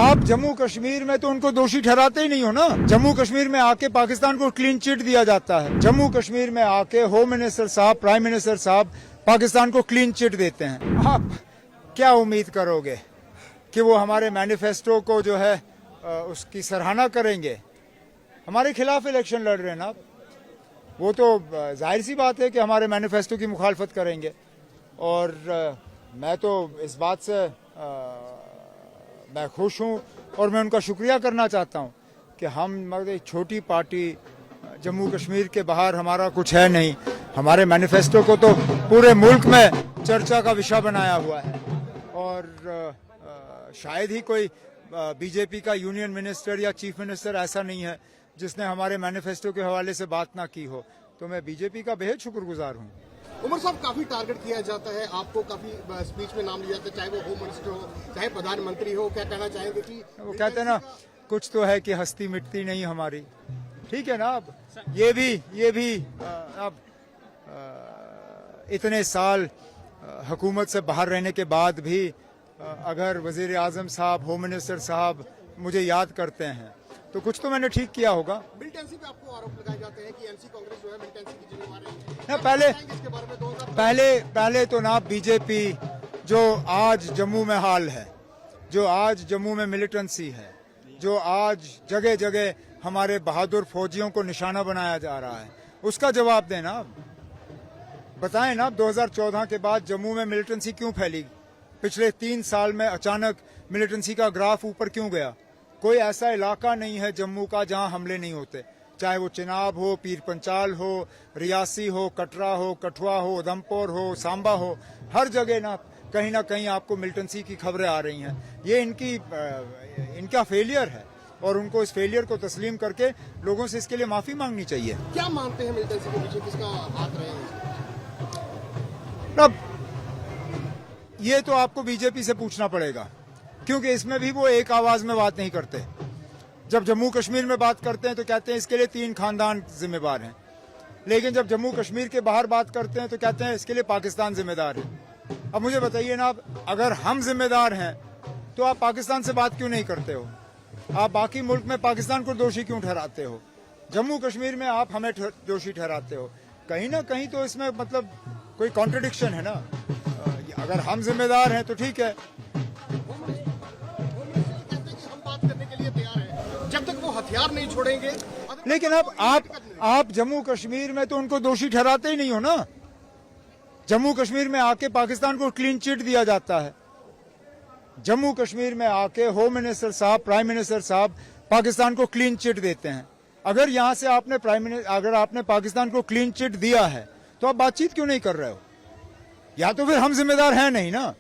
आप जम्मू कश्मीर में तो उनको दोषी ठहराते ही नहीं हो ना। जम्मू कश्मीर में आके पाकिस्तान को क्लीन चिट दिया जाता है। जम्मू कश्मीर में आके होम मिनिस्टर साहब, प्राइम मिनिस्टर साहब पाकिस्तान को क्लीन चिट देते हैं। आप क्या उम्मीद करोगे कि वो हमारे मैनिफेस्टो को जो है उसकी सराहना करेंगे? हमारे खिलाफ इलेक्शन लड़ रहे हैं ना, वो तो जाहिर सी बात है कि हमारे मैनिफेस्टो की मुखालफत करेंगे। और मैं तो इस बात से मैं खुश हूँ और मैं उनका शुक्रिया करना चाहता हूँ कि हम मतलब एक छोटी पार्टी, जम्मू कश्मीर के बाहर हमारा कुछ है नहीं, हमारे मैनिफेस्टो को तो पूरे मुल्क में चर्चा का विषय बनाया हुआ है। और शायद ही कोई बीजेपी का यूनियन मिनिस्टर या चीफ मिनिस्टर ऐसा नहीं है जिसने हमारे मैनिफेस्टो के हवाले से बात ना की हो। तो मैं बीजेपी का बेहद शुक्रगुजार हूँ। उमर साहब, काफी टारगेट किया जाता है, आपको काफी स्पीच में नाम लिया जाता है, चाहे वो होम मिनिस्टर हो चाहे प्रधानमंत्री हो। क्या कहना चाहेंगे कि वो कहते हैं ना, कुछ तो है कि हस्ती मिटती नहीं हमारी। ठीक है ना। अब ये भी अब इतने साल हुकूमत से बाहर रहने के बाद भी अगर वजीर आजम साहब, होम मिनिस्टर साहब मुझे याद करते हैं तो कुछ तो मैंने ठीक किया होगा। मिलिटेंसी पे आपको आरोप लगाए जाते हैं कि एनसी कांग्रेस जो है मिलिटेंसी की जिम्मेदार है। ना इसके बारे में पहले तो ना बीजेपी जो आज जम्मू में हाल है, जो आज जम्मू में मिलिटेंसी है, जो आज जगह जगह हमारे बहादुर फौजियों को निशाना बनाया जा रहा है, उसका जवाब देना। बताएं ना, 2014 के बाद जम्मू में मिलिटेंसी क्यों फैली? पिछले 3 साल में अचानक मिलिटेंसी का ग्राफ ऊपर क्यों गया? कोई ऐसा इलाका नहीं है जम्मू का जहां हमले नहीं होते, चाहे वो चिनाब हो, पीर पंचाल हो, रियासी हो, कटरा हो, कठुआ हो, उधमपुर हो, सांबा हो, हर जगह ना कहीं आपको मिलिटेंसी की खबरें आ रही हैं। ये इनका फेलियर है और उनको इस फेलियर को तस्लीम करके लोगों से इसके लिए माफी मांगनी चाहिए। क्या मानते हैं मिलिटेंसी के पीछे किसका हाथ रहे हैं? अब ये तो आपको बीजेपी से पूछना पड़ेगा, क्योंकि इसमें भी वो एक आवाज में बात नहीं करते। जब जम्मू कश्मीर में बात करते हैं तो कहते हैं इसके लिए 3 खानदान जिम्मेदार हैं, लेकिन जब जम्मू कश्मीर के बाहर बात करते हैं तो कहते हैं इसके लिए पाकिस्तान जिम्मेदार है। अब मुझे बताइए ना, अगर हम जिम्मेदार हैं तो आप पाकिस्तान से बात क्यों नहीं करते हो? आप बाकी मुल्क में पाकिस्तान को दोषी क्यों ठहराते हो? जम्मू कश्मीर में आप हमें दोषी ठहराते हो। कहीं ना कहीं तो इसमें मतलब कोई कॉन्ट्रडिक्शन है ना। अगर हम जिम्मेदार हैं तो ठीक है। जब तक वो हथियार नहीं छोड़ेंगे। लेकिन अब आप जम्मू कश्मीर में तो उनको दोषी ठहराते ही नहीं हो ना। जम्मू कश्मीर में आके पाकिस्तान को क्लीन चिट दिया जाता है। जम्मू कश्मीर में आके होम मिनिस्टर साहब, प्राइम मिनिस्टर साहब पाकिस्तान को क्लीन चिट देते हैं। अगर यहां से अगर आपने पाकिस्तान को क्लीन चिट दिया है तो आप बातचीत क्यों नहीं कर रहे हो? या तो फिर हम जिम्मेदार हैं नहीं ना,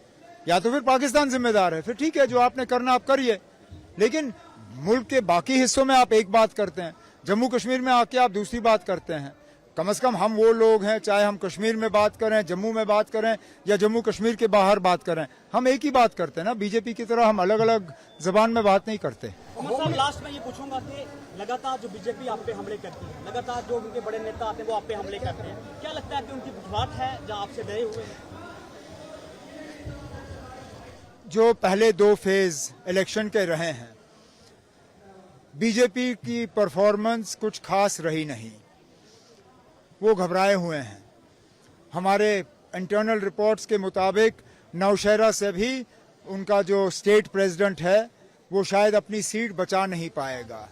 या तो फिर पाकिस्तान जिम्मेदार है। फिर ठीक है, जो आपने करना आप करिए, लेकिन मुल्क के बाकी हिस्सों में आप एक बात करते हैं, जम्मू कश्मीर में आके आप दूसरी बात करते हैं। कम से कम हम वो लोग हैं, चाहे हम कश्मीर में बात करें, जम्मू में बात करें या जम्मू कश्मीर के बाहर बात करें, हम एक ही बात करते हैं ना। बीजेपी की तरह हम अलग अलग जबान में बात नहीं करते। साहब, लास्ट में ये पूछूंगा कि लगातार जो बीजेपी आप पे हमले करती है, लगातार जो उनके बड़े नेता आते हैं वो आप पे हमले करते हैं, क्या लगता है कि उनकी बुझारत है जहां आपसे डरे हुए हैं? जो पहले 2 फेज इलेक्शन के रहे हैं, बीजेपी की परफॉर्मेंस कुछ खास रही नहीं। वो घबराए हुए हैं। हमारे इंटरनल रिपोर्ट्स के मुताबिक नौशहरा से भी उनका जो स्टेट प्रेसिडेंट है वो शायद अपनी सीट बचा नहीं पाएगा।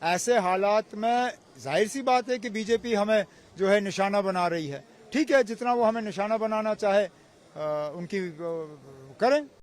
ऐसे हालात में जाहिर सी बात है कि बीजेपी हमें जो है निशाना बना रही है। ठीक है, जितना वो हमें निशाना बनाना चाहे उनकी करें।